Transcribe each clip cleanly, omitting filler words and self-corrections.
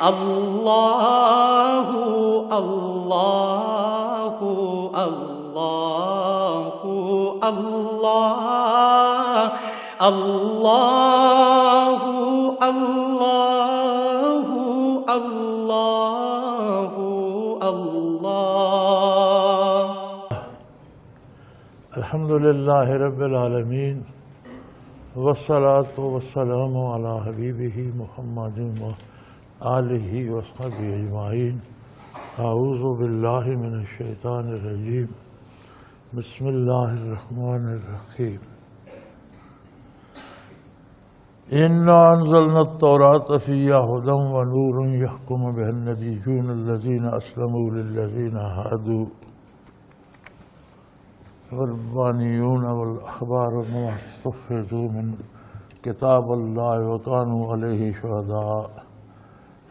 اللہ اللہ اللہ اللہ اللہ اللہ اللہ اللہ الحمدللہ رب العالمین والصلاة والسلام علی حبیبہ محمد وآلہ وصحبہ اجمعین اعوذ باللہ من الشیطان الرجیم بسم اللہ الرحمن الرحیم اِنَّا أَنزَلْنَا التَّوْرَاةَ فِيهَا هُدًى وَنُورٌ يَحْكُمُ بِهَا النَّبِيُّونَ الَّذِينَ أَسْلَمُوا لِلَّذِينَ هَادُوا والربانيون والأحبار بما استحفظوا من كتاب الله وكانوا عليه شهداء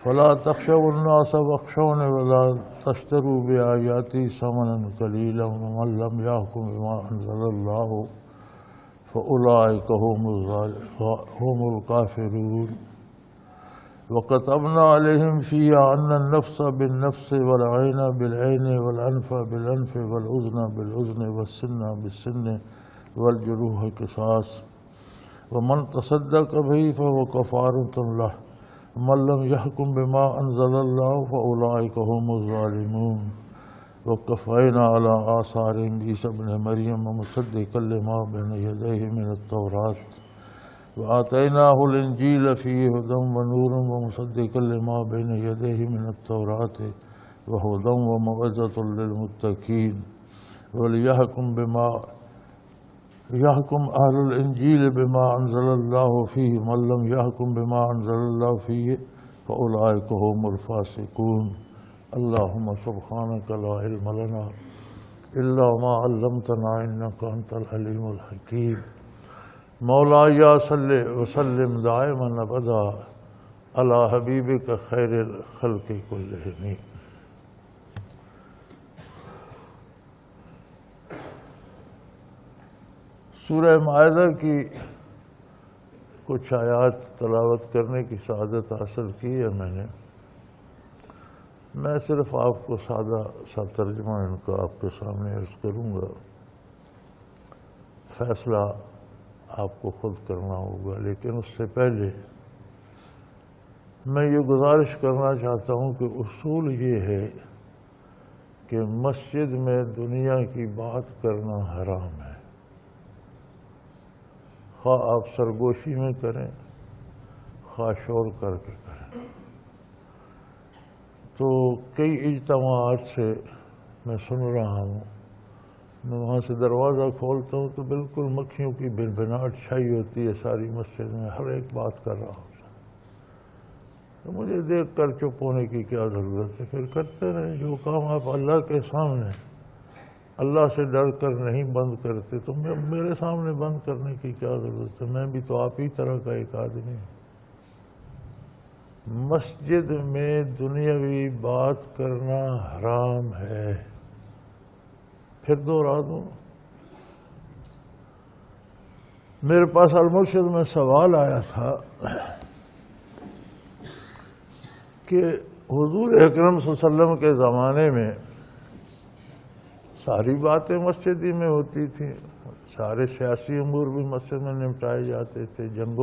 فلا تخشوا الناس واخشوني ولا تشتروا بآياتي ثمنا قليلا ومن لم يحكم بما أنزل الله فأولئك هم الكافرون وكتبنا عليهم فيها أن النفس بالنفس والعين بالعين والأنف بالأنف والأذن بالأذن والسن بالسن والجروح قصاص ومن تصدق به فهو كفارة له ومن لم يحكم بما أنزل الله فأولئك هم الظالمون وكفينا على آثارهم بعيسى ابن مريم مصدقا لما بين يديه من التوراة وآتيناه الإنجيل فيه هدى ونور ومصدقا لما بين يديه من التوراة وهدى وموعظة للمتقين وليحكم أهل الإنجيل بما أنزل الله فيه من لم يحكم بما أنزل الله فيه فأولئك هم الفاسقون اللهم سبحانك لا علم لنا إلا ما علمتنا إنك أنت العليم الحكيم مولاي صل وسلم دائما ابدا على حبیبک خیر الخلق کلہم۔ سورہ مائدہ کی کچھ آیات تلاوت کرنے کی سعادت حاصل کی ہے میں صرف آپ کو سادہ سا ترجمہ ان کا آپ کے سامنے عرض کروں گا، فیصلہ آپ کو خود کرنا ہوگا، لیکن اس سے پہلے میں یہ گزارش کرنا چاہتا ہوں کہ اصول یہ ہے کہ مسجد میں دنیا کی بات کرنا حرام ہے، خواہ آپ سرگوشی میں کریں خواہ شور کر کے کریں۔ تو کئی اجتماعات سے میں سن رہا ہوں، میں وہاں سے دروازہ کھولتا ہوں تو بالکل مکھیوں کی بھنبھناہٹ چھائی ہوتی ہے ساری مسجد میں، ہر ایک بات کر رہا ہوتا ہے۔ تو مجھے دیکھ کر چپ ہونے کی کیا ضرورت ہے، پھر کرتے رہیں جو کام آپ اللہ کے سامنے اللہ سے ڈر کر نہیں بند کرتے تو میرے سامنے بند کرنے کی کیا ضرورت ہے، میں بھی تو آپ ہی طرح کا ایک آدمی ہوں۔ مسجد میں دنیاوی بات کرنا حرام ہے۔ پھر دوہرا دوں، میرے پاس المرشد میں سوال آیا تھا کہ حضور اکرم صلی اللہ علیہ وسلم کے زمانے میں ساری باتیں مسجد ہی میں ہوتی تھیں، سارے سیاسی امور بھی مسجد میں نمٹائے جاتے تھے، جنگ و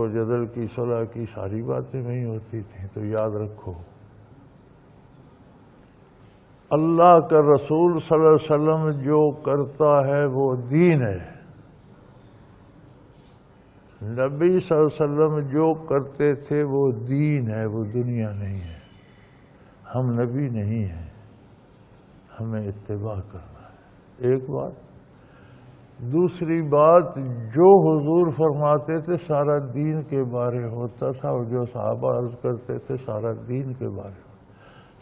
جدل کی صلح کی ساری باتیں نہیں ہوتی تھیں۔ تو یاد رکھو، اللہ کا رسول صلی اللہ علیہ وسلم جو کرتا ہے وہ دین ہے، نبی صلی اللہ علیہ وسلم جو کرتے تھے وہ دین ہے، وہ دنیا نہیں ہے۔ ہم نبی نہیں ہیں، ہمیں اتباع کرنا ہے، ایک بات۔ دوسری بات، جو حضور فرماتے تھے سارا دین کے بارے ہوتا تھا، اور جو صحابہ عرض کرتے تھے سارا دین کے بارے ہوتا۔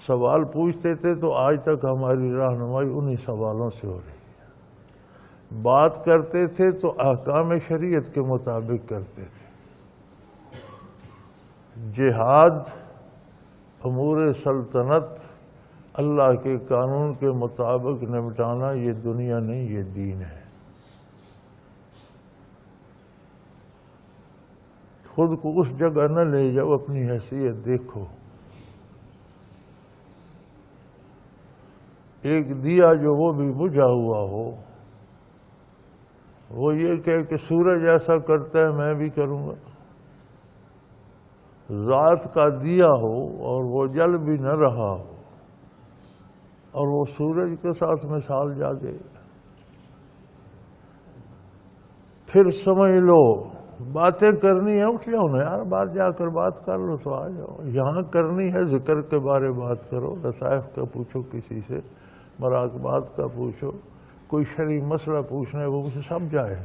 سوال پوچھتے تھے تو آج تک ہماری رہنمائی انہی سوالوں سے ہو رہی ہے۔ بات کرتے تھے تو احکام شریعت کے مطابق کرتے تھے۔ جہاد، امور سلطنت اللہ کے قانون کے مطابق نمٹانا یہ دنیا نہیں، یہ دین ہے۔ خود کو اس جگہ نہ لے جاؤ، اپنی حیثیت دیکھو۔ ایک دیا جو وہ بھی بجھا ہوا ہو، وہ یہ کہے کہ سورج ایسا کرتا ہے میں بھی کروں گا۔ ذات کا دیا ہو اور وہ جل بھی نہ رہا ہو اور وہ سورج کے ساتھ مثال جا دے، پھر سمجھ لو باتیں کرنی ہے، اٹھ جاؤ نا یار، باہر جا کر بات کر لو تو آ جاؤ۔ یہاں کرنی ہے ذکر کے بارے بات کرو، لطائف کا پوچھو، کسی سے مراقبات کا پوچھو، کوئی شرعی مسئلہ پوچھنا ہے وہ مجھے سب جائے۔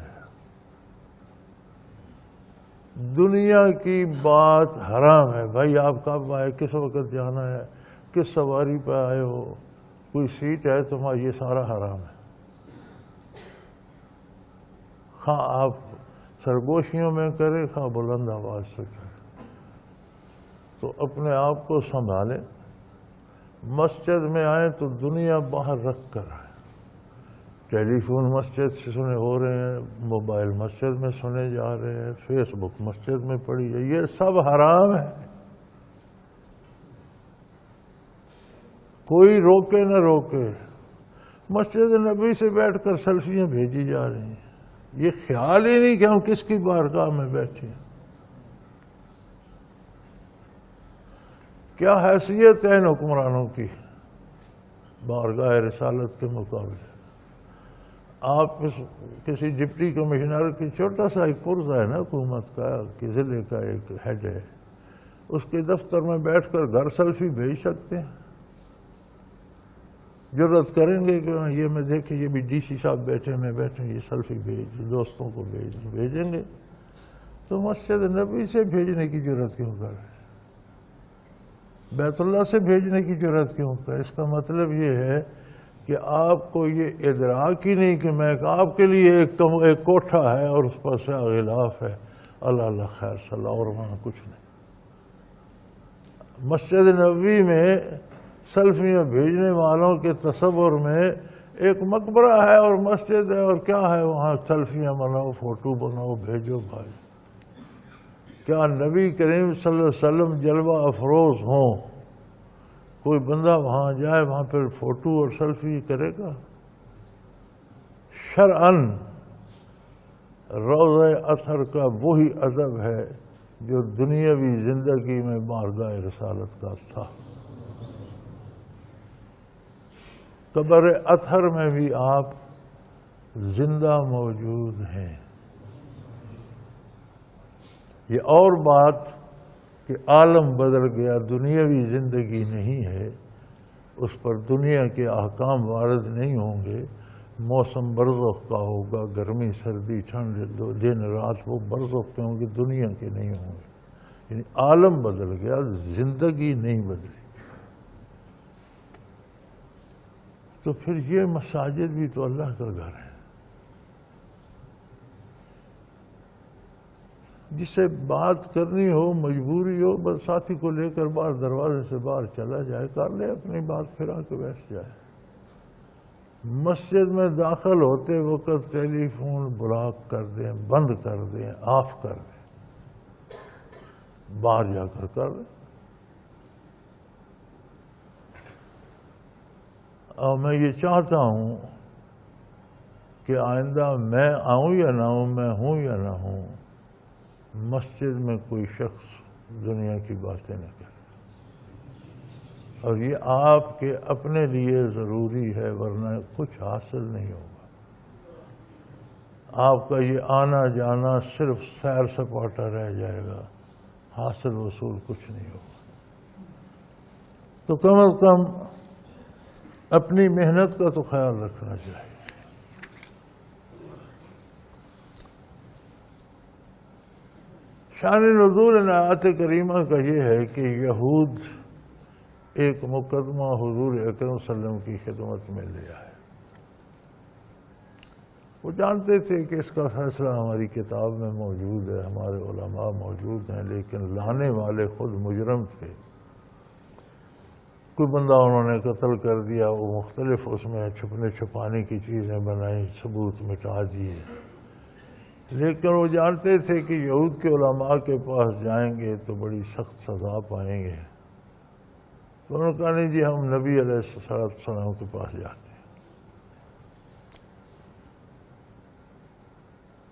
دنیا کی بات حرام ہے بھائی، آپ کب آئے، کس وقت جانا ہے، کس سواری پہ آئے ہو، کوئی سیٹ ہے تمہارا، یہ سارا حرام ہے۔ خواہ آپ سرگوشیوں میں کرے، خواہ بلند آواز سے کرے، تو اپنے آپ کو سنبھالیں۔ مسجد میں آئیں تو دنیا باہر رکھ کر آئیں۔ ٹیلی فون مسجد سے سنے ہو رہے ہیں، موبائل مسجد میں سنے جا رہے ہیں، فیس بک مسجد میں پڑی ہے، یہ سب حرام ہے۔ کوئی روکے نہ روکے، مسجد نبی سے بیٹھ کر سیلفیاں بھیجی جا رہی ہیں، یہ خیال ہی نہیں کہ ہم کس کی بارگاہ میں بیٹھے ہیں۔ کیا حیثیت ہے ان حکمرانوں کی بارگاہ رسالت کے مقابلے؟ آپ کسی ڈپٹی کمشنر کی چھوٹا سا ایک پرزہ ہے نا حکومت کا، کہ ضلع کا ایک ہیڈ ہے، اس کے دفتر میں بیٹھ کر گھر سیلفی بھیج سکتے ہیں؟ جرات کریں گے کہ یہ میں دیکھیں یہ بھی ڈی سی صاحب بیٹھے، میں بیٹھے، یہ سیلفی دوستوں کو بھیجیں گے؟ تو مسجد نبی سے بھیجنے کی جرات کیوں کر رہے ہیں؟ بیت اللہ سے بھیجنے کی جرات کیوں کر؟ اس کا مطلب یہ ہے کہ آپ کو یہ ادراک ہی نہیں کہ میں آپ کے لیے ایک کوٹھا ہے اور اس پر سے غلاف ہے، اللہ اللہ خیر صلی اللہ، اور وہاں کچھ نہیں۔ مسجد نبوی میں سیلفیاں بھیجنے والوں کے تصور میں ایک مقبرہ ہے اور مسجد ہے اور کیا ہے، وہاں سیلفیاں بناؤ، فوٹو بناؤ، بھیجو بھائی۔ کیا نبی کریم صلی اللہ علیہ وسلم جلوہ افروز ہوں؟ کوئی بندہ وہاں جائے، وہاں پھر فوٹو اور سیلفی کرے گا؟ شرعاً روضہ اطہر کا وہی ادب ہے جو دنیاوی زندگی میں بارگاہ رسالت کا تھا۔ قبر اطہر میں بھی آپ زندہ موجود ہیں۔ یہ اور بات کہ عالم بدل گیا، دنیاوی زندگی نہیں ہے، اس پر دنیا کے احکام وارد نہیں ہوں گے، موسم برزخ کا ہوگا، گرمی سردی ٹھنڈ دن رات وہ برزخ کے ہوں گے، دنیا کے نہیں ہوں گے۔ یعنی عالم بدل گیا، زندگی نہیں بدلی۔ تو پھر یہ مساجد بھی تو اللہ کا گھر ہے۔ جسے بات کرنی ہو، مجبوری ہو، بس ساتھی کو لے کر باہر دروازے سے باہر چلا جائے، کر لے اپنی بات، پھر آ کے بیٹھ جائے۔ مسجد میں داخل ہوتے وقت ٹیلی فون بلاک کر دیں، بند کر دیں، آف کر دیں، باہر جا کر لیں۔ اور میں یہ چاہتا ہوں کہ آئندہ میں آؤں یا نہ ہوں، میں ہوں یا نہ ہوں، مسجد میں کوئی شخص دنیا کی باتیں نہ کرے، اور یہ آپ کے اپنے لیے ضروری ہے، ورنہ کچھ حاصل نہیں ہوگا۔ آپ کا یہ آنا جانا صرف سیر سپاٹا رہ جائے گا، حاصل وصول کچھ نہیں ہوگا۔ تو کم از کم اپنی محنت کا تو خیال رکھنا چاہیے۔ شان نزول آیات کریمہ کا یہ ہے کہ یہود ایک مقدمہ حضور اکرم صلی اللہ علیہ وسلم کی خدمت میں لے آئے۔ وہ جانتے تھے کہ اس کا فیصلہ ہماری کتاب میں موجود ہے، ہمارے علماء موجود ہیں، لیکن لانے والے خود مجرم تھے۔ کوئی بندہ انہوں نے قتل کر دیا، وہ مختلف اس میں چھپنے چھپانے کی چیزیں بنائیں، ثبوت مٹا دیے، لیکن وہ جانتے تھے کہ یہود کے علماء کے پاس جائیں گے تو بڑی سخت سزا پائیں گے، تو انہوں نے کہا نہیں جی ہم نبی علیہ السلام کے پاس جاتے ہیں۔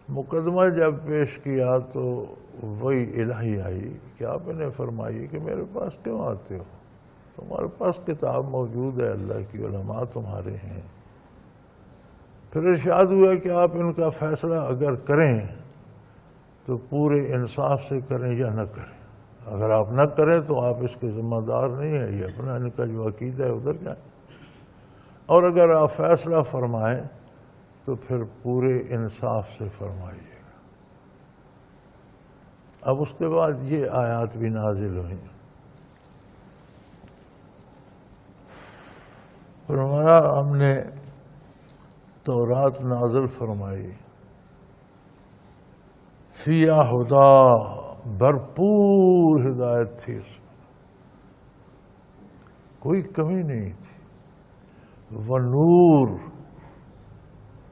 مقدمہ جب پیش کیا تو وہی الہی آئی کہ آپ انہیں فرمائیے کہ میرے پاس کیوں آتے ہو، تمہارے پاس کتاب موجود ہے، اللہ کی علماء تمہارے ہیں۔ پھر ارشاد ہوا کہ آپ ان کا فیصلہ اگر کریں تو پورے انصاف سے کریں یا نہ کریں، اگر آپ نہ کریں تو آپ اس کے ذمہ دار نہیں ہیں، یہ اپنا ان کا جو عقیدہ ہے ادھر جائیں، اور اگر آپ فیصلہ فرمائیں تو پھر پورے انصاف سے فرمائیے گا۔ اب اس کے بعد یہ آیات بھی نازل ہوئیں، فرمایا ہم نے تورات نازل فرمائی، فیہا ہدا، بھرپور ہدایت تھی اس میں، کوئی کمی نہیں تھی، ونور،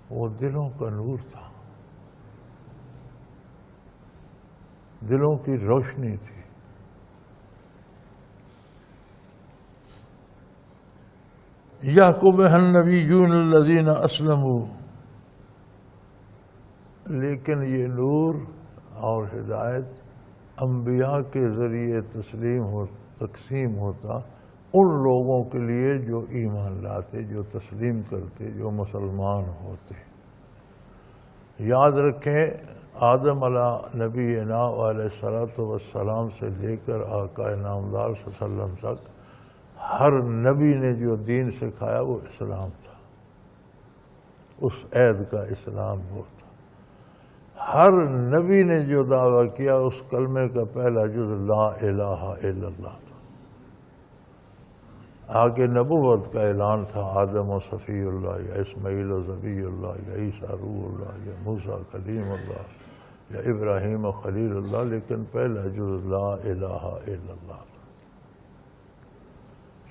وہ دلوں کا نور تھا، دلوں کی روشنی تھی۔ یحکم بہا النبیون الذین اسلموا، لیکن یہ نور اور ہدایت انبیاء کے ذریعے تقسیم ہوتا ان لوگوں کے لیے جو ایمان لاتے، جو تسلیم کرتے، جو مسلمان ہوتے۔ یاد رکھیں آدم علیہ نبینا علیہ الصلوۃ والسلام سے لے کر آقا نامدار صلی اللہ علیہ وسلم تک ہر نبی نے جو دین سکھایا وہ اسلام تھا، اس عہد کا اسلام وہ تھا۔ ہر نبی نے جو دعویٰ کیا اس کلمے کا پہلا جز لا الہ الا اللہ تھا۔ آگے نبوت کا اعلان تھا، آدم و صفی اللہ، یا اسماعیل و ذبیح اللہ، یا عیسیٰ روح اللہ، یا موسیٰ کلیم اللہ، یا ابراہیم و خلیل اللہ، لیکن پہلا جز لا الہ الا اللہ تھا۔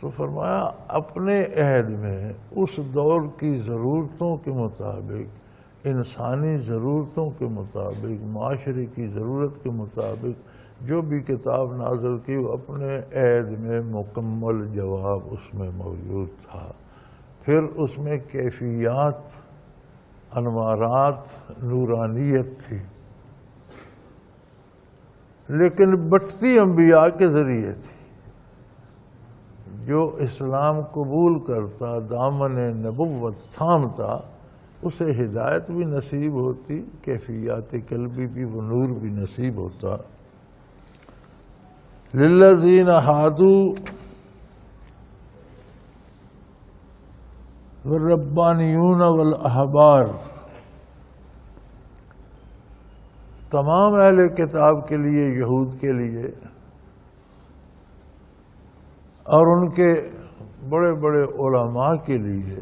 تو فرمایا اپنے عہد میں اس دور کی ضرورتوں کے مطابق، انسانی ضرورتوں کے مطابق، معاشرے کی ضرورت کے مطابق جو بھی کتاب نازل کی وہ اپنے عہد میں مکمل جواب اس میں موجود تھا۔ پھر اس میں کیفیات، انوارات، نورانیت تھی، لیکن بٹتی انبیاء کے ذریعے تھی۔ جو اسلام قبول کرتا، دامن نبوت تھامتا، اسے ہدایت بھی نصیب ہوتی، کیفیات قلبی بھی، وہ نور بھی نصیب ہوتا۔ للذین ہادوا والربانیون والاحبار، تمام اہل کتاب کے لیے، یہود کے لیے اور ان کے بڑے بڑے علماء کے لیے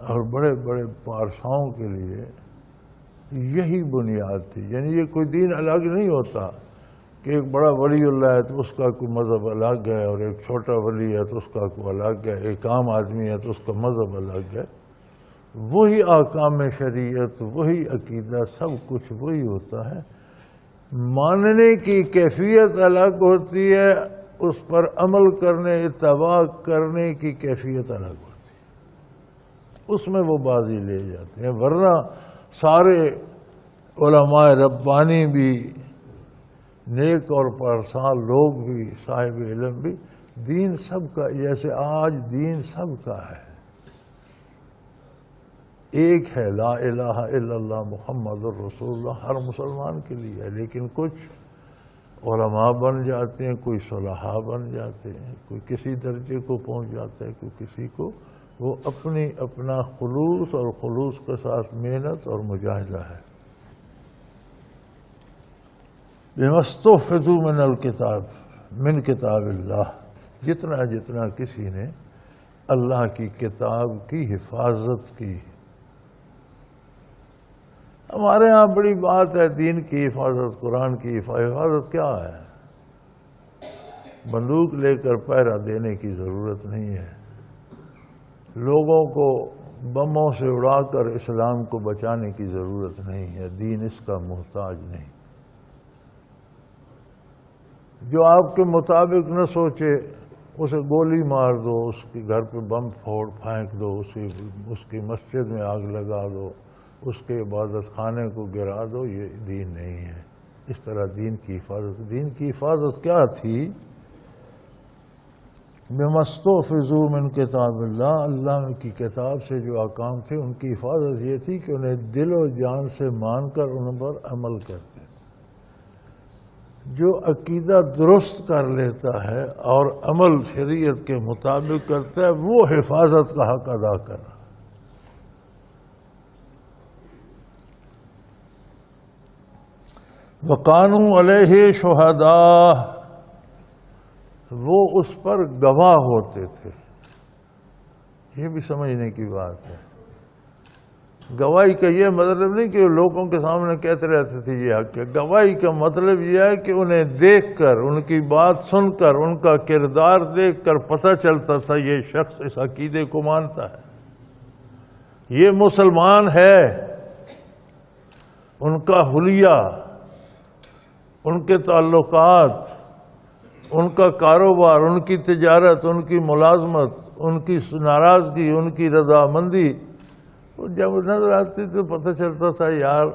اور بڑے بڑے پارساؤں کے لیے یہی بنیاد تھی۔ یعنی یہ کوئی دین الگ نہیں ہوتا کہ ایک بڑا ولی اللہ ہے تو اس کا کوئی مذہب الگ ہے، اور ایک چھوٹا ولی ہے تو اس کا کوئی الگ ہے، ایک عام آدمی ہے تو اس کا مذہب الگ ہے۔ وہی احکام شریعت، وہی عقیدہ، سب کچھ وہی ہوتا ہے، ماننے کی کیفیت الگ ہوتی ہے، اس پر عمل کرنے، اتباع کرنے کی کیفیت الگ ہوتی ہے، اس میں وہ بازی لے جاتے ہیں۔ ورنہ سارے علماء ربانی بھی، نیک اور پرسان لوگ بھی، صاحب علم بھی، دین سب کا، جیسے آج دین سب کا ہے، ایک ہے، لا الہ الا اللہ محمد الرسول اللہ، ہر مسلمان کے لیے ہے۔ لیکن کچھ علماء بن جاتے ہیں، کوئی صلحاء بن جاتے ہیں، کوئی کسی درجے کو پہنچ جاتا ہے، کوئی کسی کو، وہ اپنا خلوص اور خلوص کے ساتھ محنت اور مجاہدہ ہے۔ بما استحفظوا من الکتاب، من کتاب اللہ، جتنا جتنا کسی نے اللہ کی کتاب کی حفاظت کی۔ ہمارے ہاں بڑی بات ہے دین کی حفاظت، قرآن کی حفاظت کیا ہے؟ بندوق لے کر پہرا دینے کی ضرورت نہیں ہے، لوگوں کو بموں سے اڑا کر اسلام کو بچانے کی ضرورت نہیں ہے، دین اس کا محتاج نہیں۔ جو آپ کے مطابق نہ سوچے اسے گولی مار دو، اس کے گھر پہ بم پھینک دو، اس کی مسجد میں آگ لگا دو، اس کے عبادت خانے کو گرا دو، یہ دین نہیں ہے۔ اس طرح دین کی حفاظت کیا تھی؟ بِمَسْتُحْفِظُوا مِنْ کتاب اللہ کی کتاب سے جو احکام تھے ان کی حفاظت یہ تھی کہ انہیں دل و جان سے مان کر ان پر عمل کرتے تھے۔ جو عقیدہ درست کر لیتا ہے اور عمل شریعت کے مطابق کرتا ہے وہ حفاظت کا حق ادا کر رہا ہے۔ وَقَانُوا عَلَيْهِ شُهَدَاءَ، وہ اس پر گواہ ہوتے تھے۔ یہ بھی سمجھنے کی بات ہے۔ گواہی کا یہ مطلب نہیں کہ لوگوں کے سامنے کہتے رہتے تھے یہ حق ہے۔ گواہی کا مطلب یہ ہے کہ انہیں دیکھ کر، ان کی بات سن کر، ان کا کردار دیکھ کر پتہ چلتا تھا یہ شخص اس عقیدے کو مانتا ہے، یہ مسلمان ہے۔ ان کا حلیہ، ان کے تعلقات، ان کا کاروبار، ان کی تجارت، ان کی ملازمت، ان کی ناراضگی، ان کی رضامندی جب نظر آتی تو پتہ چلتا تھا یار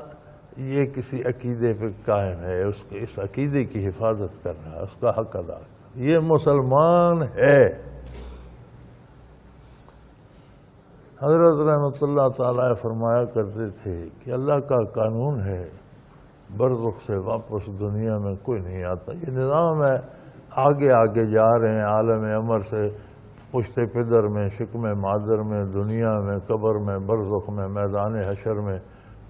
یہ کسی عقیدے پہ قائم ہے، اس عقیدے کی حفاظت کر رہا ہے، اس کا حق ادا کر رہا ہے، یہ مسلمان ہے۔ حضرت رحمۃ اللہ تعالی فرمایا کرتے تھے کہ اللہ کا قانون ہے برزخ سے واپس دنیا میں کوئی نہیں آتا۔ یہ نظام ہے، آگے آگے جا رہے ہیں عالم امر سے، پشت پدر میں، شکم مادر میں، دنیا میں، قبر میں، برزخ میں، میدان حشر میں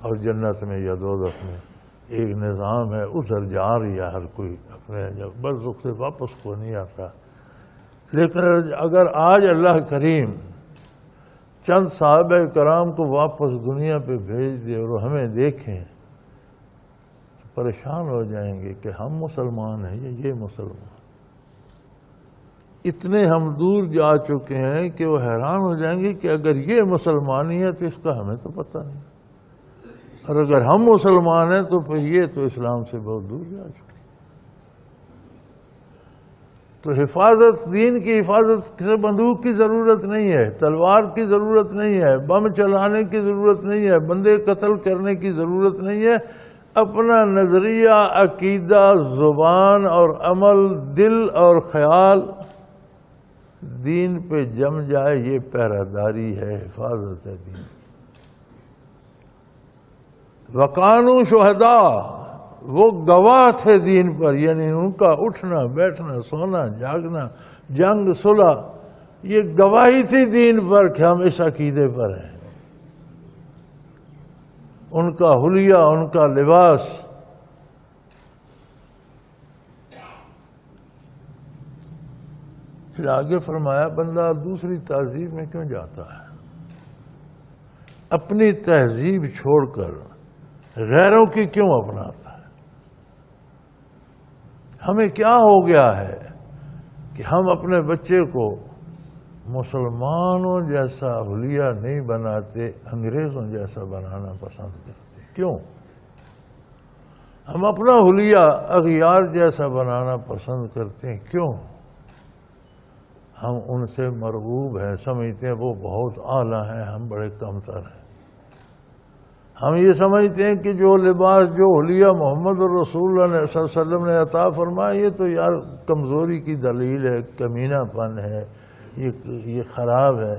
اور جنت میں یا دوزخ میں ایک نظام ہے، ادھر جا رہی ہے ہر کوئی اپنے جب برزخ سے واپس کو نہیں آتا۔ لیکن اگر آج اللہ کریم چند صحابہ کرام کو واپس دنیا پہ بھیج دے اور ہمیں دیکھیں تو پریشان ہو جائیں گے کہ ہم مسلمان ہیں یا یہ مسلمان۔ اتنے ہم دور جا چکے ہیں کہ وہ حیران ہو جائیں گے کہ اگر یہ مسلمانی ہے تو اس کا ہمیں تو پتہ نہیں، اور اگر ہم مسلمان ہیں تو پھر یہ تو اسلام سے بہت دور جا چکے۔ تو حفاظت، دین کی حفاظت سے بندوق کی ضرورت نہیں ہے، تلوار کی ضرورت نہیں ہے، بم چلانے کی ضرورت نہیں ہے، بندے قتل کرنے کی ضرورت نہیں ہے۔ اپنا نظریہ، عقیدہ، زبان اور عمل، دل اور خیال دین پہ جم جائے، یہ پہرہ ہے، حفاظت ہے دین کی۔ وَقَانُوا شُهَدَاءَ، وہ گواہ تھے دین پر، یعنی ان کا اٹھنا بیٹھنا سونا جاگنا، جنگ صلح، یہ گواہی تھی دین پر کہ ہم اس عقیدے پر ہیں۔ ان کا حلیہ، ان کا لباس۔ پھر آگے فرمایا بندہ دوسری تہذیب میں کیوں جاتا ہے؟ اپنی تہذیب چھوڑ کر غیروں کی کیوں اپناتا ہے؟ ہمیں کیا ہو گیا ہے کہ ہم اپنے بچے کو مسلمانوں جیسا حلیہ نہیں بناتے، انگریزوں جیسا بنانا پسند کرتے؟ کیوں؟ ہم اپنا حلیہ اغیار جیسا بنانا پسند کرتے ہیں، کیوں؟ ہم ان سے مرغوب ہیں، سمجھتے ہیں وہ بہت اعلیٰ ہیں، ہم بڑے کمتر ہیں۔ ہم یہ سمجھتے ہیں کہ جو لباس، جو حلیہ محمد الرسول اللہ صلی اللہ علیہ وسلم نے عطا فرمایا یہ تو یار کمزوری کی دلیل ہے، کمینہ پن ہے، یہ خراب ہے،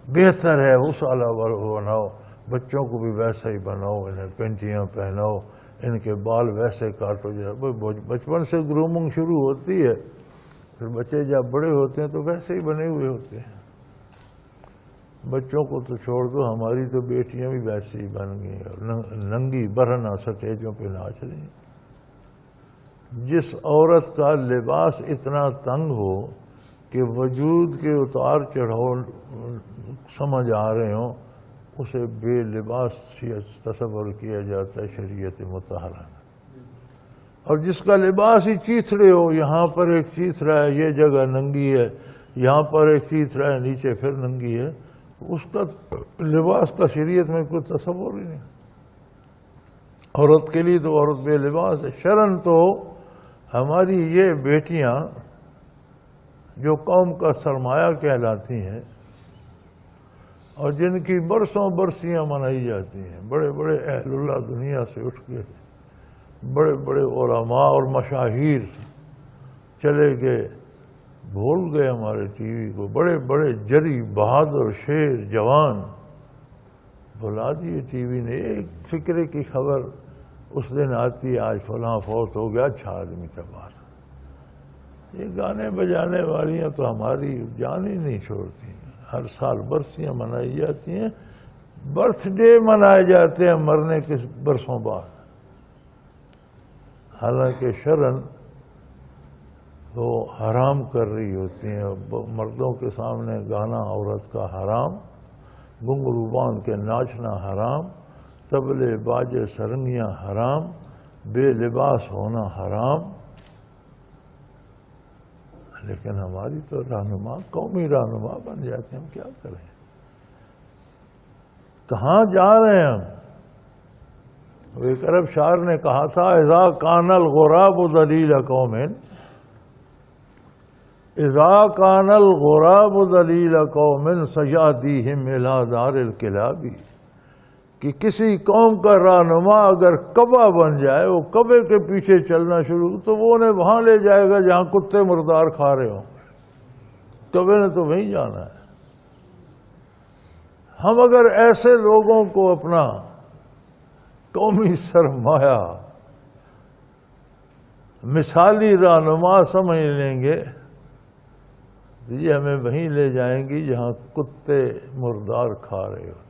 بہتر ہے اس والا بناؤ، بچوں کو بھی ویسا ہی بناؤ، انہیں پینٹیاں پہناؤ، ان کے بال ویسے کاٹو۔ بچپن سے گرومنگ شروع ہوتی ہے، پھر بچے جب بڑے ہوتے ہیں تو ویسے ہی بنے ہوئے ہوتے ہیں۔ بچوں کو تو چھوڑ دو، ہماری تو بیٹیاں بھی ویسے ہی بن گئی اور ننگی برہنہ سٹیجوں پہ ناچ رہی ہیں۔ جس عورت کا لباس اتنا تنگ ہو کہ وجود کے اتار چڑھاؤ سمجھ آ رہے ہوں، اسے بے لباس تصور کیا جاتا ہے شریعت مطہرہ میں۔ اور جس کا لباس ہی چیتھڑے ہو، یہاں پر ایک چیتھڑا ہے، یہ جگہ ننگی ہے، یہاں پر ایک چیتھڑا ہے، نیچے پھر ننگی ہے، اس کا لباس کا شریعت میں کوئی تصور ہی نہیں. عورت کے لیے تو عورت بے لباس ہے. شرن تو ہماری یہ بیٹیاں جو قوم کا سرمایہ کہلاتی ہیں اور جن کی برسوں برسیاں منائی جاتی ہیں، بڑے بڑے اہل اللہ دنیا سے اٹھ کے بڑے بڑے علماء اور مشاہیر چلے گئے، بھول گئے ہمارے ٹی وی کو. بڑے بڑے جری بہادر شیر جوان بھلا دیے ٹی وی نے. ایک فکرے کی خبر اس دن آتی، آج فلاں فوت ہو گیا، اچھا آدمی تھا. بات یہ گانے بجانے والیاں تو ہماری جان ہی نہیں چھوڑتی. ہر سال برسیاں منائی جاتی ہیں، برتھ ڈے منائے جاتے ہیں مرنے کے برسوں بعد. حالانکہ شرن وہ حرام کر رہی ہوتی ہیں. مردوں کے سامنے گانا عورت کا حرام، گھنگرو باندھ کے ناچنا حرام، طبلے باجے سرنگیاں حرام، بے لباس ہونا حرام. لیکن ہماری تو رہنما قومی رہنما بن جاتے ہیں. ہم کیا کریں؟ کہاں جا رہے ہیں ہم؟ ایک عرب شاعر نے کہا تھا، اذا کان الغراب ذلیل قوم، اذا کان الغراب ذلیل قوم سیادیہم الی دار الکلاب. کہ کسی قوم کا رہنما اگر کوا بن جائے، وہ کوے کے پیچھے چلنا شروع تو وہ انہیں وہاں لے جائے گا جہاں کتے مردار کھا رہے ہوں. کوے نے تو وہیں جانا ہے. ہم اگر ایسے لوگوں کو اپنا قومی سرمایہ، مثالی رہنما سمجھ لیں گے تو یہ ہمیں وہیں لے جائیں گی جہاں کتے مردار کھا رہے ہوتے.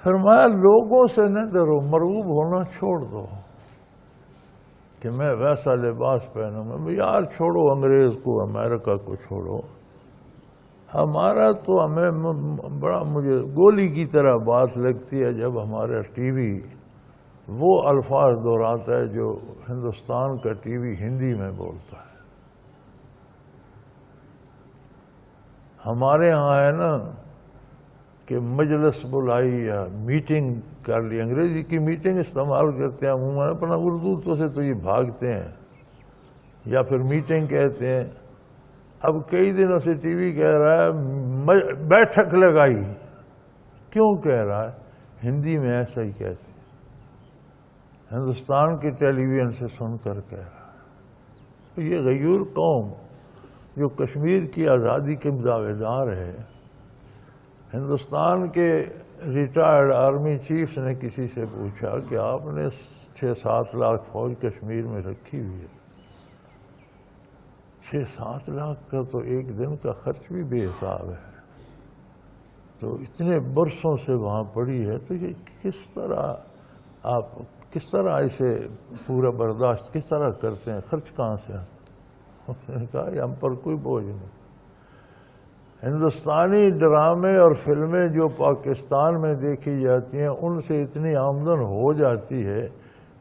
فرمایا لوگوں سے نہ ڈرو، مرغوب ہونا چھوڑ دو کہ میں ویسا لباس پہنوں گا. یار چھوڑو انگریز کو، امریکہ کو چھوڑو. ہمارا تو ہمیں بڑا مجھے گولی کی طرح بات لگتی ہے جب ہمارا ٹی وی وہ الفاظ دہراتا ہے جو ہندوستان کا ٹی وی ہندی میں بولتا ہے. ہمارے ہاں ہے نا کہ مجلس بلائی یا میٹنگ کر لی، انگریزی کی میٹنگ استعمال کرتے ہیں عموماً، اپنا اردو تو سے تو یہ بھاگتے ہیں یا پھر میٹنگ کہتے ہیں. اب کئی دنوں سے ٹی وی کہہ رہا ہے بیٹھک لگائی. کیوں کہہ رہا ہے؟ ہندی میں ایسا ہی کہتے ہیں، ہندوستان کی ٹیلی ویژن سے سن کر کہہ رہا ہے. یہ غیور قوم جو کشمیر کی آزادی کے دعوے دار ہے. ہندوستان کے ریٹائرڈ آرمی چیفز نے کسی سے پوچھا کہ آپ نے 6-7 لاکھ فوج کشمیر میں رکھی ہوئی ہے. 6-7 لاکھ کا تو ایک دن کا خرچ بھی بے حساب ہے. تو اتنے برسوں سے وہاں پڑی ہے، تو یہ کس طرح اسے پورا برداشت کس طرح کرتے ہیں؟ خرچ کہاں سے آتا؟ اس نے کہا یہ ہم پر کوئی بوجھ نہیں. ہندوستانی ڈرامے اور فلمیں جو پاکستان میں دیکھی جاتی ہیں ان سے اتنی آمدن ہو جاتی ہے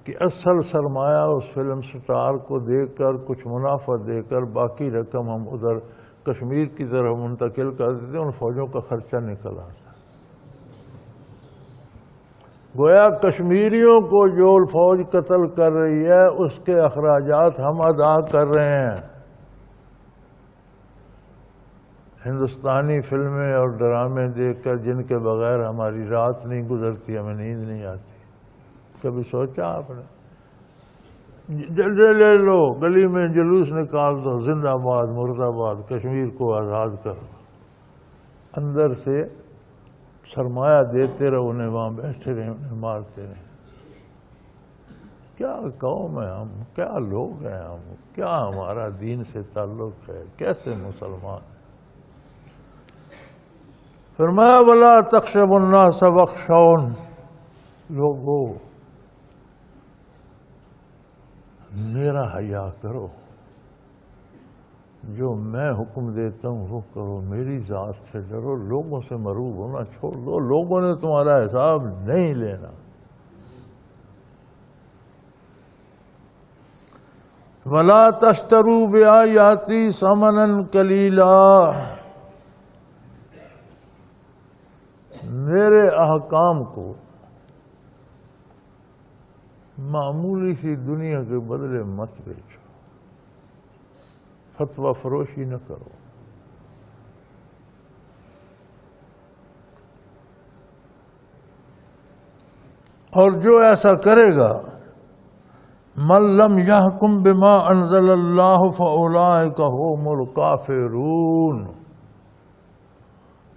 کہ اصل سرمایہ اس فلم سٹار کو دے کر کچھ منافع دے کر باقی رقم ہم ادھر کشمیر کی طرف منتقل کر دیتے ہیں. ان فوجوں کا خرچہ نکل آتا ہے. گویا کشمیریوں کو جو فوج قتل کر رہی ہے اس کے اخراجات ہم ادا کر رہے ہیں. ہندوستانی فلمیں اور ڈرامے دیکھ کر جن کے بغیر ہماری رات نہیں گزرتی، ہمیں نیند نہیں آتی. کبھی سوچا آپ نے؟ جلدی لے لو، گلی میں جلوس نکال دو، زندہ آباد مرد آباد، کشمیر کو آزاد کرو. اندر سے سرمایہ دیتے رہو، انہیں وہاں بیٹھے رہے، انہیں مارتے رہے. کیا قوم ہے ہم، کیا لوگ ہیں ہم، کیا ہمارا دین سے تعلق ہے، کیسے مسلمان ہیں. فرمایا وَلَا تَخْشَوُا النَّاسَ وَاخْشَوْنِ، لوگو میرا حیا کرو، جو میں حکم دیتا ہوں وہ کرو، میری ذات سے ڈرو، لوگوں سے مروب ہونا چھوڑ دو. لوگوں نے تمہارا حساب نہیں لینا. وَلَا تَشْتَرُوا بِآيَاتِي ثَمَنًا قَلِيلًا، میرے احکام کو معمولی سی دنیا کے بدلے مت بیچو، فتویٰ فروشی نہ کرو۔ اور جو ایسا کرے گا مَن لَّمْ يَحْكُم بِمَا أَنزَلَ اللَّهُ فَأُولَٰئِكَ هُمُ الْكَافِرُونَ،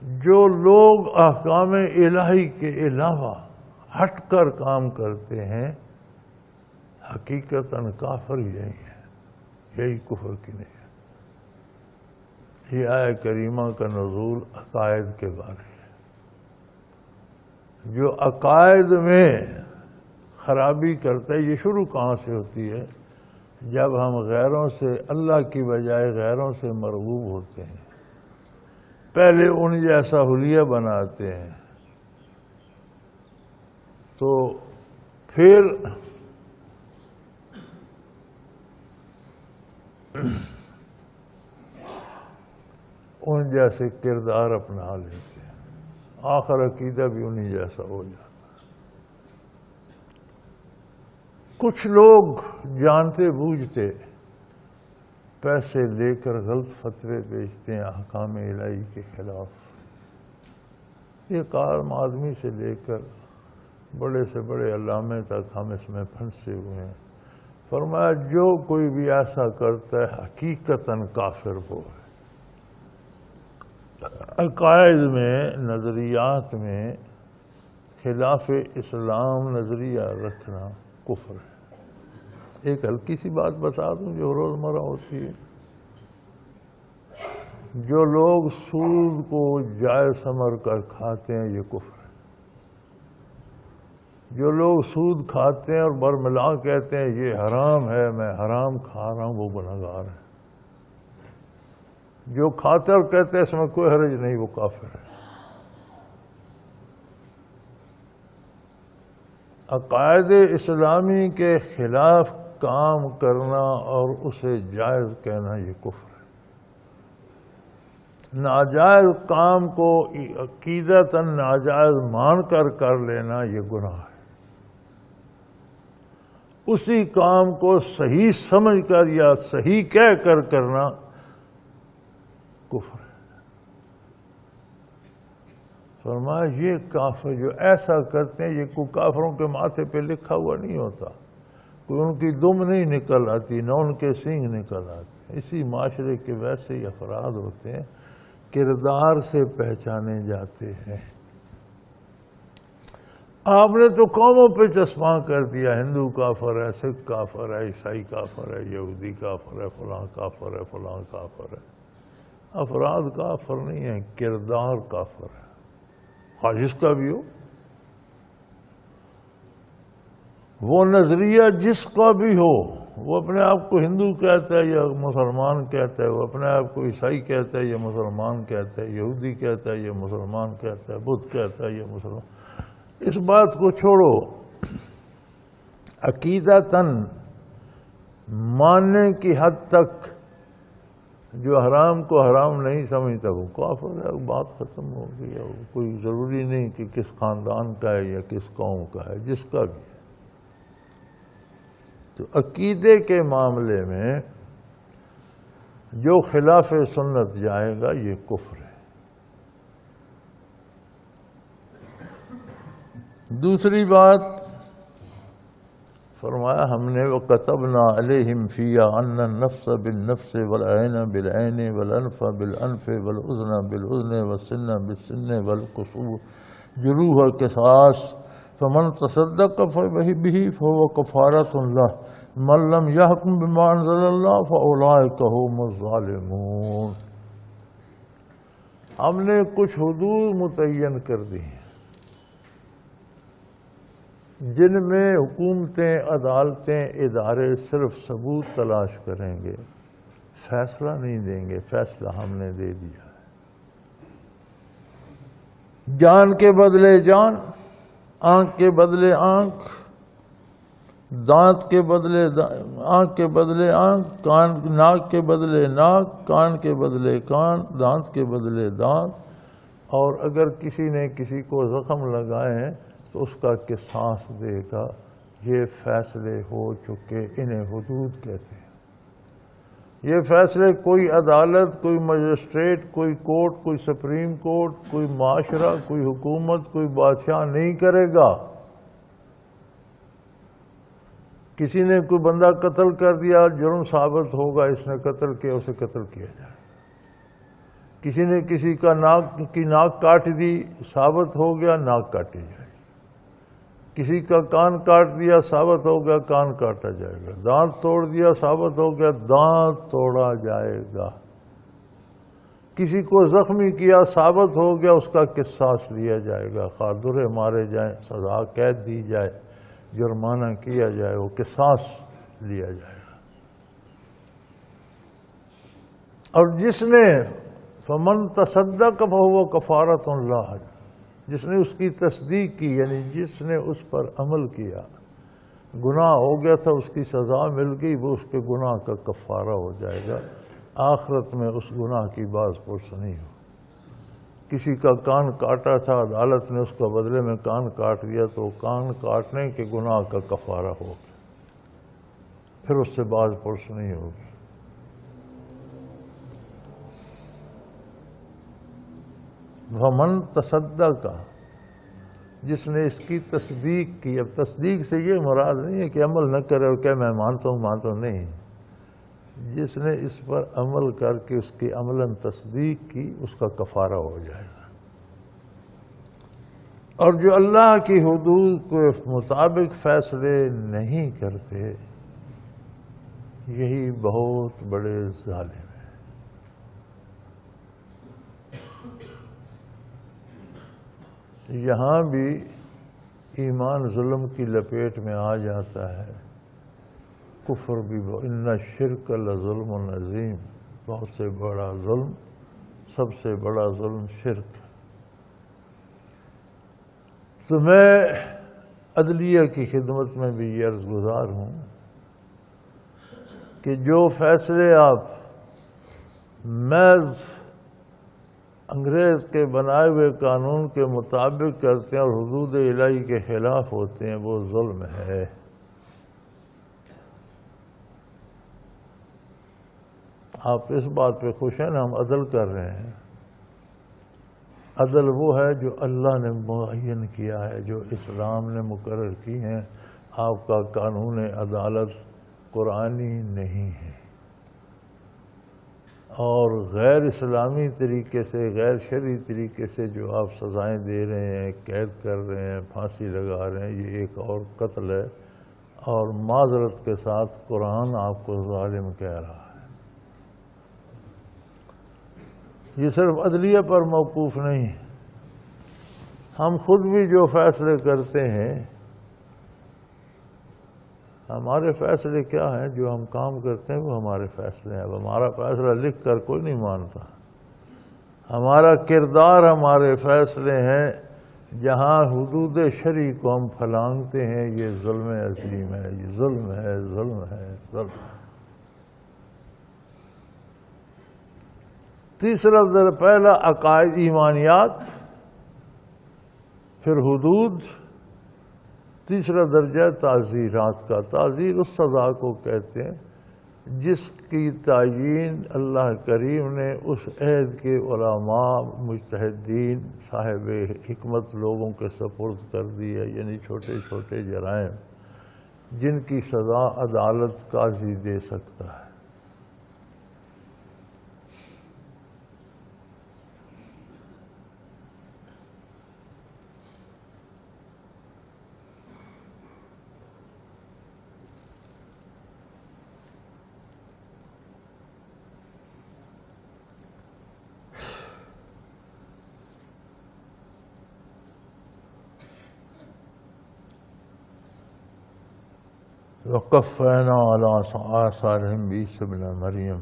جو لوگ احکام الہی کے علاوہ ہٹ کر کام کرتے ہیں حقیقتاً کافر یہی ہے، یہی کفر کی نہیں ہے۔ یہ آیہ کریمہ کا نزول عقائد کے بارے ہے۔ جو عقائد میں خرابی کرتا ہے، یہ شروع کہاں سے ہوتی ہے؟ جب ہم غیروں سے، اللہ کی بجائے غیروں سے مرغوب ہوتے ہیں، پہلے ان جیسا حلیہ بناتے ہیں، تو پھر ان جیسے کردار اپنا لیتے ہیں، آخر عقیدہ بھی انہی جیسا ہو جاتا ہے۔ کچھ لوگ جانتے بوجھتے پیسے لے کر غلط فتوے بیچتے ہیں احکام الہی کے خلاف۔ ایک عام آدمی سے لے کر بڑے سے بڑے علامے تک ہم اس میں پھنسے ہوئے ہیں۔ فرمایا جو کوئی بھی ایسا کرتا ہے حقیقتاً کافر وہ ہے۔ عقائد میں، نظریات میں خلاف اسلام نظریہ رکھنا کفر ہے۔ ایک ہلکی سی بات بتا دوں جو روزمرہ ہوتی ہے، جو لوگ سود کو جائز سمجھ کر کھاتے ہیں یہ کفر ہے۔ جو لوگ سود کھاتے ہیں اور برملا کہتے ہیں یہ حرام ہے، میں حرام کھا رہا ہوں، وہ گنہگار ہے۔ جو کھاتے اور کہتے ہیں اس میں کوئی حرج نہیں، وہ کافر ہے۔ عقائد اسلامی کے خلاف کام کرنا اور اسے جائز کہنا یہ کفر ہے۔ ناجائز کام کو عقیدتاً ناجائز مان کر لینا یہ گناہ ہے۔ اسی کام کو صحیح سمجھ کر یا صحیح کہہ کر کرنا کفر ہے۔ فرمایا یہ کافر جو ایسا کرتے ہیں، یہ کوئی کافروں کے ماتھے پہ لکھا ہوا نہیں ہوتا، کوئی ان کی دم نہیں نکل آتی، نہ ان کے سینگ نکل آتے۔ اسی معاشرے کے ویسے ہی افراد ہوتے ہیں، کردار سے پہچانے جاتے ہیں۔ آپ نے تو قوموں پہ چسپاں کر دیا، ہندو کافر ہے، سکھ کافر ہے، عیسائی کافر ہے، یہودی کافر ہے، فلاں کافر ہے، فلاں کافر ہے۔ افراد کافر نہیں ہیں، کردار کافر ہے، خواہ جس کا بھی ہو۔ وہ نظریہ جس کا بھی ہو، وہ اپنے آپ کو ہندو کہتا ہے یا مسلمان کہتا ہے، وہ اپنے آپ کو عیسائی کہتا ہے یا مسلمان کہتا ہے، یہودی کہتا ہے یا مسلمان کہتا ہے، بدھ کہتا ہے یا مسلمان۔ اس بات کو چھوڑو، عقیدتاً ماننے کی حد تک جو حرام کو حرام نہیں سمجھتا وہ کافر ہے، بات ختم ہو گئی۔ کوئی ضروری نہیں کہ کس خاندان کا ہے یا کس قوم کا ہے، جس کا بھی ہے۔ تو عقیدے کے معاملے میں جو خلاف سنت جائے گا یہ کفر ہے۔ دوسری بات فرمایا ہم نے وَكَتَبْنَا عَلَيْهِمْ فِيهَا أَنَّ النَّفْسَ بِالنَّفْسِ وَالْعَيْنَ بِالْعَيْنِ وَالْأَنْفَ بِالْأَنْفِ وَالْأُذْنَ بِالْأُذْنِ وَالسِّنَّ بِالسِّنِّ وَالْقُصُورَ جُرُوحَ قِصَاص فَمَنْ تَصَدَّقَ بِهِ فَهُوَ كَفَارَةٌ لَهُ مَنْ لَمْ يَحْكُم بِمَا أَنزَلَ اللَّهُ فَأُولَٰئِكَ هُمُ الظَّالِمُونَ۔ ہم نے کچھ حدود متعین کر دی ہیں جن میں حکومتیں، عدالتیں، ادارے صرف ثبوت تلاش کریں گے، فیصلہ نہیں دیں گے۔ فیصلہ ہم نے دے دیا ہے۔ جان کے بدلے جان، آنکھ کے بدلے آنکھ، دانت کے بدلے آنکھ کے بدلے آنکھ، کان ناک کے بدلے ناک، کان کے بدلے کان، دانت کے بدلے دانت، اور اگر کسی نے کسی کو زخم لگائے ہیں تو اس کا قصاص دے گا۔ یہ فیصلے ہو چکے، انہیں حدود کہتے ہیں۔ یہ فیصلے کوئی عدالت، کوئی مجسٹریٹ، کوئی کورٹ، کوئی سپریم کورٹ، کوئی معاشرہ، کوئی حکومت، کوئی بادشاہ نہیں کرے گا۔ کسی نے کوئی بندہ قتل کر دیا، جرم ثابت ہوگا اس نے قتل کیا، اسے قتل کیا جائے۔ کسی نے کسی کا ناک کاٹ دی، ثابت ہو گیا، ناک کاٹی جائے۔ کسی کا کان کاٹ دیا، ثابت ہو گیا، کان کاٹا جائے گا۔ دانت توڑ دیا، ثابت ہو گیا، دانت توڑا جائے گا۔ کسی کو زخمی کیا، ثابت ہو گیا، اس کا قصاص لیا جائے گا۔ خواہ درے مارے جائیں، سزا قید دی جائے، جرمانہ کیا جائے، وہ قصاص لیا جائے گا۔ اور جس نے فمن تصدق فہو کفارۃ اللہ، جس نے اس کی تصدیق کی، یعنی جس نے اس پر عمل کیا، گناہ ہو گیا تھا، اس کی سزا مل گئی، وہ اس کے گناہ کا کفارہ ہو جائے گا۔ آخرت میں اس گناہ کی باز پرس نہیں ہو۔ کسی کا کان کاٹا تھا، عدالت نے اس کا بدلے میں کان کاٹ دیا، تو کان کاٹنے کے گناہ کا کفارہ ہو گیا، پھر اس سے باز پرس نہیں ہوگی۔ وَمَن تَصَدَّقَ، جس نے اس کی تصدیق کی۔ اب تصدیق سے یہ مراد نہیں ہے کہ عمل نہ کرے اور کہ میں مانتا ہوں، نہیں۔ جس نے اس پر عمل کر کے اس کی عملاً تصدیق کی، اس کا کفارہ ہو جائے گا۔ اور جو اللہ کی حدود کے مطابق فیصلے نہیں کرتے، یہی بہت بڑے ظالم ہیں۔ یہاں بھی ایمان ظلم کی لپیٹ میں آ جاتا ہے، کفر بھی۔ ان الشرک لظلم عظیم، بہت سے بڑا ظلم، سب سے بڑا ظلم شرک۔ تو میں عدلیہ کی خدمت میں بھی یہ عرض گزار ہوں کہ جو فیصلے آپ محض انگریز کے بنائے ہوئے قانون کے مطابق کرتے ہیں اور حدود الہی کے خلاف ہوتے ہیں، وہ ظلم ہے۔ آپ اس بات پہ خوش ہیں نا، ہم عدل کر رہے ہیں۔ عدل وہ ہے جو اللہ نے معین کیا ہے، جو اسلام نے مقرر کی ہیں۔ آپ کا قانون عدالت قرآنی نہیں ہے، اور غیر اسلامی طریقے سے، غیر شرعی طریقے سے جو آپ سزائیں دے رہے ہیں، قید کر رہے ہیں، پھانسی لگا رہے ہیں، یہ ایک اور قتل ہے۔ اور معذرت کے ساتھ قرآن آپ کو ظالم کہہ رہا ہے۔ یہ صرف عدلیہ پر موقوف نہیں، ہم خود بھی جو فیصلے کرتے ہیں، ہمارے فیصلے کیا ہیں؟ جو ہم کام کرتے ہیں وہ ہمارے فیصلے ہیں۔ اب ہمارا فیصلہ لکھ کر کوئی نہیں مانتا، ہمارا کردار ہمارے فیصلے ہیں۔ جہاں حدود شرعی کو ہم پھلانگتے ہیں، یہ ظلم عظیم ہے، یہ ظلم ہے، ظلم ہے، ظلم ہے۔ تیسرا پہلا عقائد ایمانیات، پھر حدود، تیسرا درجہ تعزیرات کا۔ تعزیر اس سزا کو کہتے ہیں جس کی تعیین اللہ کریم نے اس عہد کے علماء، مجتہدین، صاحب حکمت لوگوں کے سپرد کر دی ہے، یعنی چھوٹے چھوٹے جرائم جن کی سزا عدالت قاضی دے سکتا ہے۔ وَقَفَّيْنَا عَلَىٰ آثَارِهِمْ بِعِیسَىٰ ابْنِ مَرْیَم،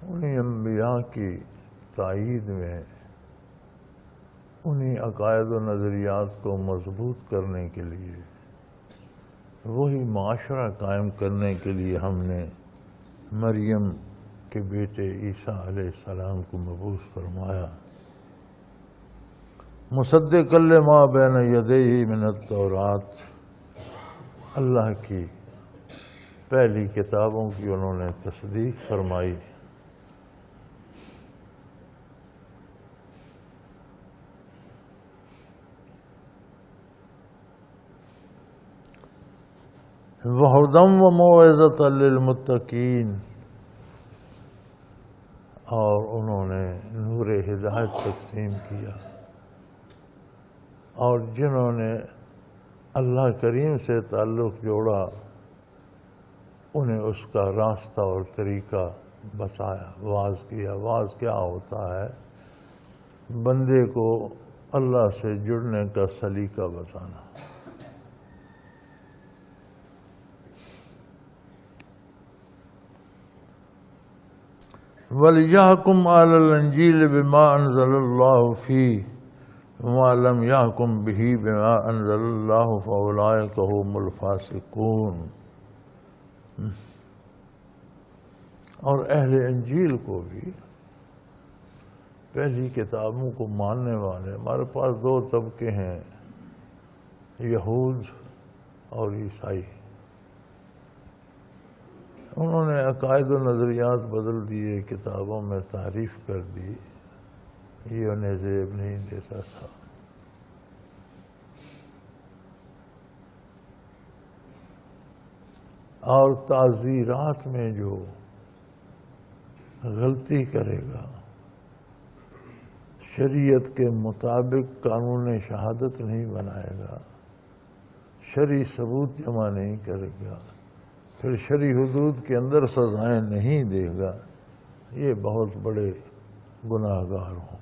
انہی انبیاء کی تائید میں، انہی عقائد و نظریات کو مضبوط کرنے کے لیے وہی معاشرہ قائم کرنے کے لیے ہم نے مریم کے بیٹے عیسیٰ علیہ السلام کو مبعوث فرمایا، مصدقا لما بین یدیہ من التورات، اللہ کی پہلی کتابوں کی انہوں نے تصدیق فرمائی۔ وَہُدًى وَمَوْعِظَةً لِّلْمُتَّقِينَ، اور انہوں نے نور ہدایت تقسیم کیا، اور جنہوں نے اللہ کریم سے تعلق جوڑا انہیں اس کا راستہ اور طریقہ بتایا، واعظ کیا۔ واعظ کیا ہوتا ہے؟ بندے کو اللہ سے جڑنے کا سلیقہ بتانا۔ وَلْيَحْكُمْ أَهْلُ الْإِنْجِيلِ بِمَا أَنزَلَ اللَّهُ فِيهِ وَمَا لَمْ يَحْكُمْ بِهِ بِمَا أَنزَلَ اللَّهُ فَأُولَٰئِكَ هُمُ الْفَاسِقُونَ۔ اور اہل انجیل کو بھی، پہلی کتابوں کو ماننے والے، ہمارے پاس دو طبقے ہیں، یہود اور عیسائی۔ انہوں نے عقائد و نظریات بدل دیے، کتابوں میں تعریف کر دی، یہ انہیں زیب نہیں دیتا تھا۔ اور تعزیرات میں جو غلطی کرے گا، شریعت کے مطابق قانون شہادت نہیں بنائے گا، شرعی ثبوت جمع نہیں کرے گا، پھر شرعی حدود کے اندر سزائیں نہیں دے گا، یہ بہت بڑے گناہ گار ہوں گے۔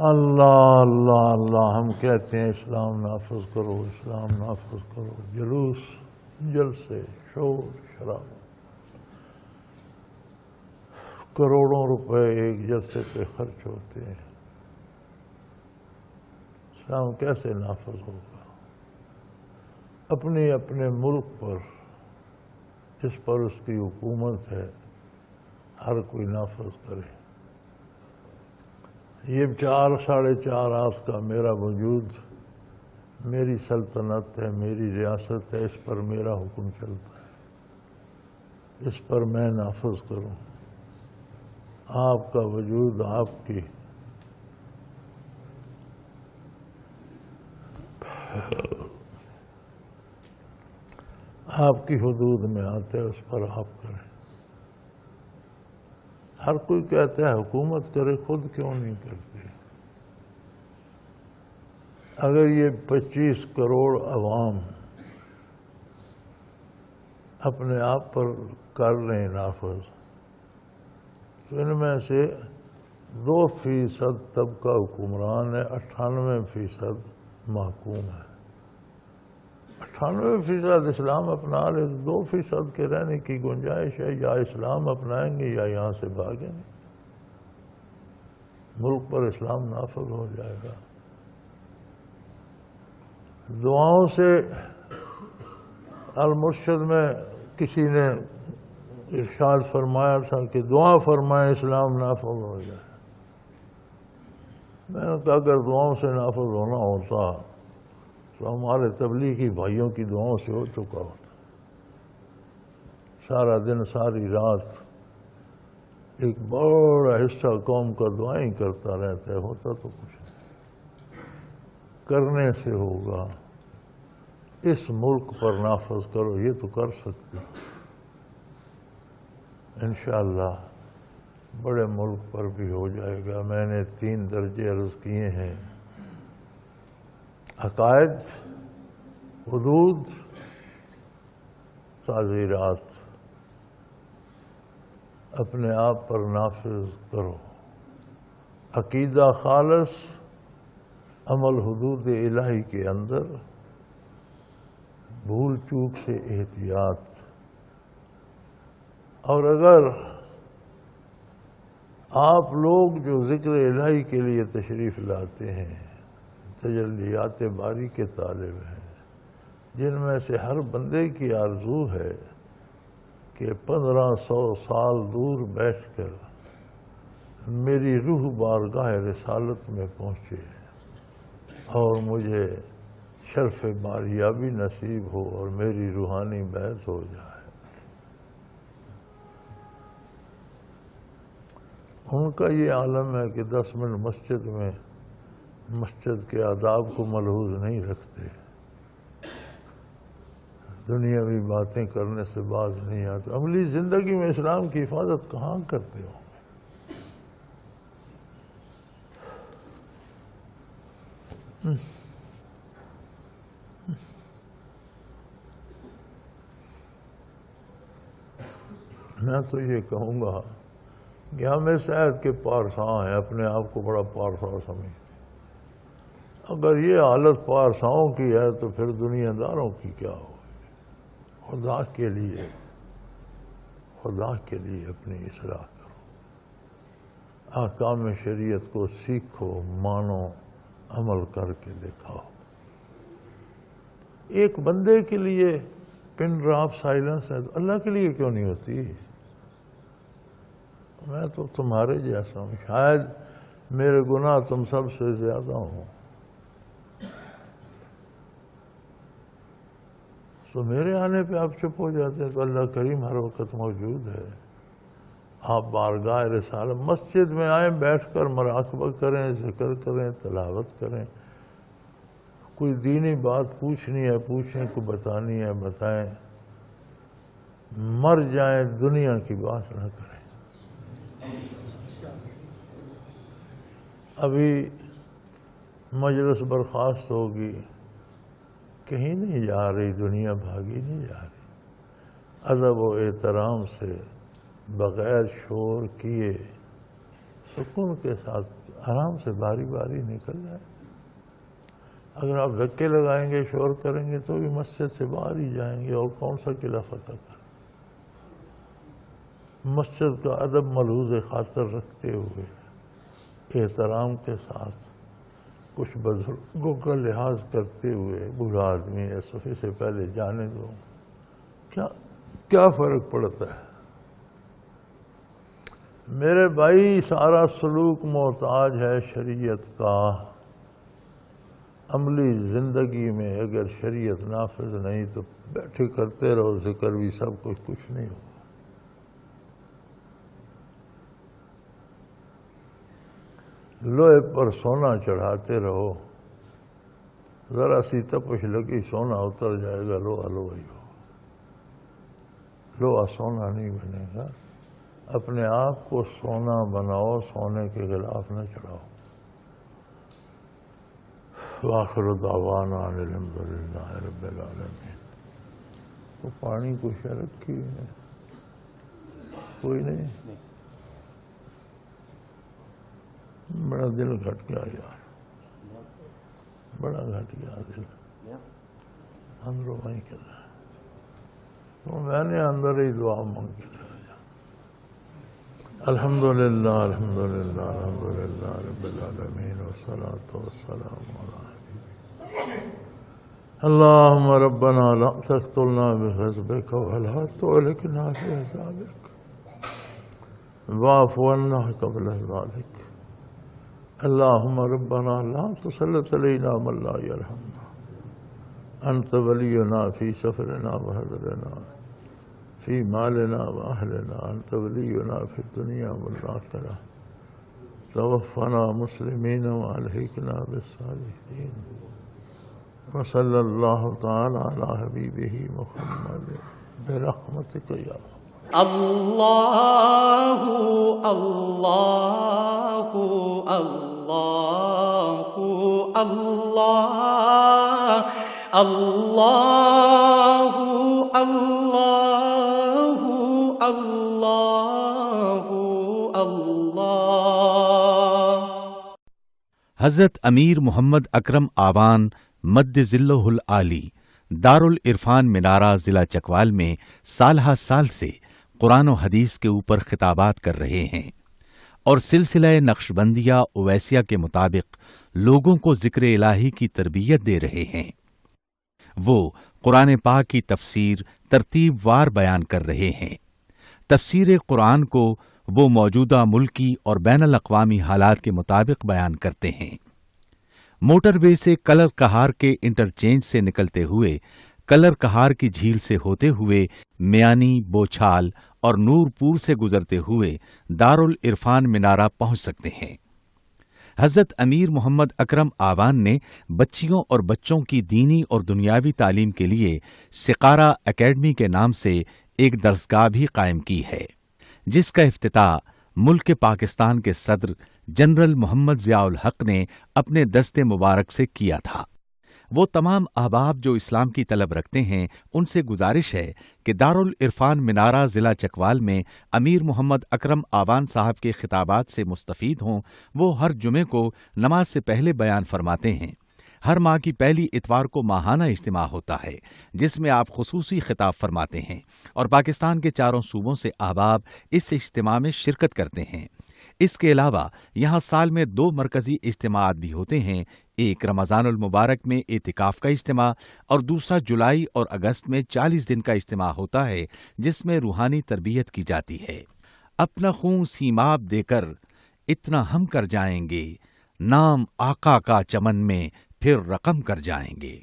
اللہ اللہ اللہ، ہم کہتے ہیں اسلام نافذ کرو، اسلام نافذ کرو، جلوس، جلسے، شور شرابہ، کروڑوں روپے ایک جلسے پہ خرچ ہوتے ہیں، اسلام کیسے نافذ ہوگا؟ اپنے اپنے ملک پر جس پر اس کی حکومت ہے ہر کوئی نافذ کرے۔ یہ 4-4.5 ہاتھ کا میرا وجود، میری سلطنت ہے، میری ریاست ہے، اس پر میرا حکم چلتا ہے، اس پر میں نافذ کروں۔ آپ کا وجود آپ کی حدود میں آتے ہیں، اس پر آپ کریں۔ ہر کوئی کہتا ہے حکومت کرے، خود کیوں نہیں کرتے؟ اگر یہ 25 کروڑ عوام اپنے آپ پر کر رہے ہیں نافذ، تو ان میں سے 2% طبقہ حکمران ہے، 98% محکوم ہے۔ 98% اسلام اپنا لے تو 2% کے رہنے کی گنجائش ہے، یا اسلام اپنائیں گے یا یہاں سے بھاگیں گے، ملک پر اسلام نافذ ہو جائے گا۔ دعاؤں سے، المرشد میں کسی نے ارشاد فرمایا تھا کہ دعا فرمائیں اسلام نافذ ہو جائے۔ میں نے کہا اگر دعاؤں سے نافذ ہونا ہوتا تو ہمارے تبلیغی بھائیوں کی دعاؤں سے ہو چکا ہوتا۔ سارا دن ساری رات ایک بڑا حصہ قوم کا دعائیں کرتا رہتا ہے، ہوتا تو کچھ نہیں۔ کرنے سے ہوگا۔ اس ملک پر نافذ کرو، یہ تو کر سکتے، انشاءاللہ بڑے ملک پر بھی ہو جائے گا۔ میں نے 3 درجے عرض کیے ہیں: عقائد، حدود، تعزیرات، اپنے آپ پر نافذ کرو۔ عقیدہ خالص، عمل حدود الہی کے اندر، بھول چوک سے احتیاط۔ اور اگر آپ لوگ جو ذکر الہی کے لیے تشریف لاتے ہیں، تجلیات باری کے طالب ہیں، جن میں سے ہر بندے کی آرزو ہے کہ 1500 سال دور بیٹھ کر میری روح بارگاہ رسالت میں پہنچے اور مجھے شرف باریابی نصیب ہو اور میری روحانی بیعت ہو جائے۔ ان کا یہ عالم ہے کہ 10 منٹ مسجد میں مسجد کے آداب کو ملحوظ نہیں رکھتے، دنیاوی باتیں کرنے سے باز نہیں آتے، عملی زندگی میں اسلام کی حفاظت کہاں کرتے ہوں؟ میں تو یہ کہوں گا کہ ہم اس عہد کے پارساں ہیں، اپنے آپ کو بڑا پارسا سمجھتے۔ اگر یہ حالت پارساؤں کی ہے تو پھر دنیا داروں کی کیا ہو؟ خدا کے لیے اپنی اصلاح کرو، احکام شریعت کو سیکھو، مانو، عمل کر کے دکھاؤ۔ ایک بندے کے لیے پن ڈراپ سائلنس ہے تو اللہ کے لیے کیوں نہیں ہوتی؟ میں تو تمہارے جیسا ہوں، شاید میرے گناہ تم سب سے زیادہ ہوں، تو میرے آنے پہ آپ چپ ہو جاتے ہیں، تو اللہ کریم ہر وقت موجود ہے۔ آپ بارگاہ رسالت مسجد میں آئیں، بیٹھ کر مراقبہ کریں، ذکر کریں، تلاوت کریں، کوئی دینی بات پوچھنی ہے پوچھیں، کوئی بتانی ہے بتائیں، مر جائیں دنیا کی بات نہ کریں۔ ابھی مجلس برخاست ہوگی، کہیں نہیں جا رہی، دنیا بھاگی نہیں جا رہی، ادب و احترام سے بغیر شور کیے سکون کے ساتھ آرام سے باری باری نکل جائے۔ اگر آپ دھکے لگائیں گے، شور کریں گے تو بھی مسجد سے باہر ہی جائیں گے، اور کون سا قلعہ فتح کریں۔ مسجد کا ادب ملحوظ خاطر رکھتے ہوئے، احترام کے ساتھ، کچھ بزرگوں کا لحاظ کرتے ہوئے، بوڑھا آدمی ہے صفحے سے پہلے جانے دو، کیا فرق پڑتا ہے؟ میرے بھائی، سارا سلوک محتاج ہے شریعت کا۔ عملی زندگی میں اگر شریعت نافذ نہیں تو بیٹھے کرتے رہو ذکر بھی، سب کچھ نہیں ہوگا۔ لوہے پر سونا چڑھاتے رہو، ذرا سی تپش لگی سونا اتر جائے گا، لوہا لوہا ہی ہوگا، لوہا سونا نہیں بنے گا۔ اپنے آپ کو سونا بناؤ، سونے کے خلاف نہ چڑھاؤ۔ وآخر دعوانا ان الحمد للہ رب العالمین۔ تو پانی کو شرک کی کوئی نہیں؟ بڑا دل گھٹ گیا یار، بڑا گھٹ گیا دل، اندروں وہیں کر رہا ہے، تو میں نے اندر ہی دعا مانگ کے چلا جا۔ الحمدللہ الحمدللہ الحمدللہ رب العالمین، والصلاة والسلام علی اللہم ربنا لا تقتلنا بغضبک ولا تهلكنا بعذابک واعف عنا قبل ذلك اللہم ربنا لا تسلط علینا من لا یرحمنا انت ولینا فی سفرنا وحضرنا فی مالنا واہلنا انت ولینا فی الدنیا والآخرہ توفنا مسلمین والحقنا بالصالحین وصلی اللہ تعالی علی حبیبہ محمد برحمتک یا اللہ اللہ اللہ اللہ اللہ اللہ اللہ اللہ۔ حضرت امیر محمد اکرم آوان مد ذلہ العالی دارالعرفان منارہ ضلع چکوال میں سالہ سال سے قرآن و حدیث کے اوپر خطابات کر رہے ہیں۔ اور سلسلہ نقشبندیہ اویسیہ کے مطابق لوگوں کو ذکر الہی کی تربیت دے رہے ہیں۔ وہ قرآن پاک کی تفسیر ترتیب وار بیان کر رہے ہیں۔ تفسیر قرآن کو وہ موجودہ ملکی اور بین الاقوامی حالات کے مطابق بیان کرتے ہیں۔ موٹر وے سے کلر کہار کے انٹرچینج سے نکلتے ہوئے، کلر کہار کی جھیل سے ہوتے ہوئے، میانی، بوچھال اور نور پور سے گزرتے ہوئے دارالعرفان منارہ پہنچ سکتے ہیں۔ حضرت امیر محمد اکرم آوان نے بچیوں اور بچوں کی دینی اور دنیاوی تعلیم کے لیے سقارہ اکیڈمی کے نام سے ایک درسگاہ بھی قائم کی ہے، جس کا افتتاح ملک پاکستان کے صدر جنرل محمد ضیاء الحق نے اپنے دست مبارک سے کیا تھا۔ وہ تمام احباب جو اسلام کی طلب رکھتے ہیں ان سے گزارش ہے کہ دارالعرفان منارہ ضلع چکوال میں امیر محمد اکرم آوان صاحب کے خطابات سے مستفید ہوں۔ وہ ہر جمعے کو نماز سے پہلے بیان فرماتے ہیں۔ ہر ماہ کی پہلی اتوار کو ماہانہ اجتماع ہوتا ہے جس میں آپ خصوصی خطاب فرماتے ہیں اور پاکستان کے چاروں صوبوں سے احباب اس اجتماع میں شرکت کرتے ہیں۔ اس کے علاوہ یہاں سال میں 2 مرکزی اجتماعات بھی ہوتے ہیں، ایک رمضان المبارک میں اعتکاف کا اجتماع اور دوسرا جولائی اور اگست میں 40 دن کا اجتماع ہوتا ہے جس میں روحانی تربیت کی جاتی ہے۔ اپنا خون سیماب دے کر اتنا ہم کر جائیں گے، نام آقا کا چمن میں پھر رقم کر جائیں گے۔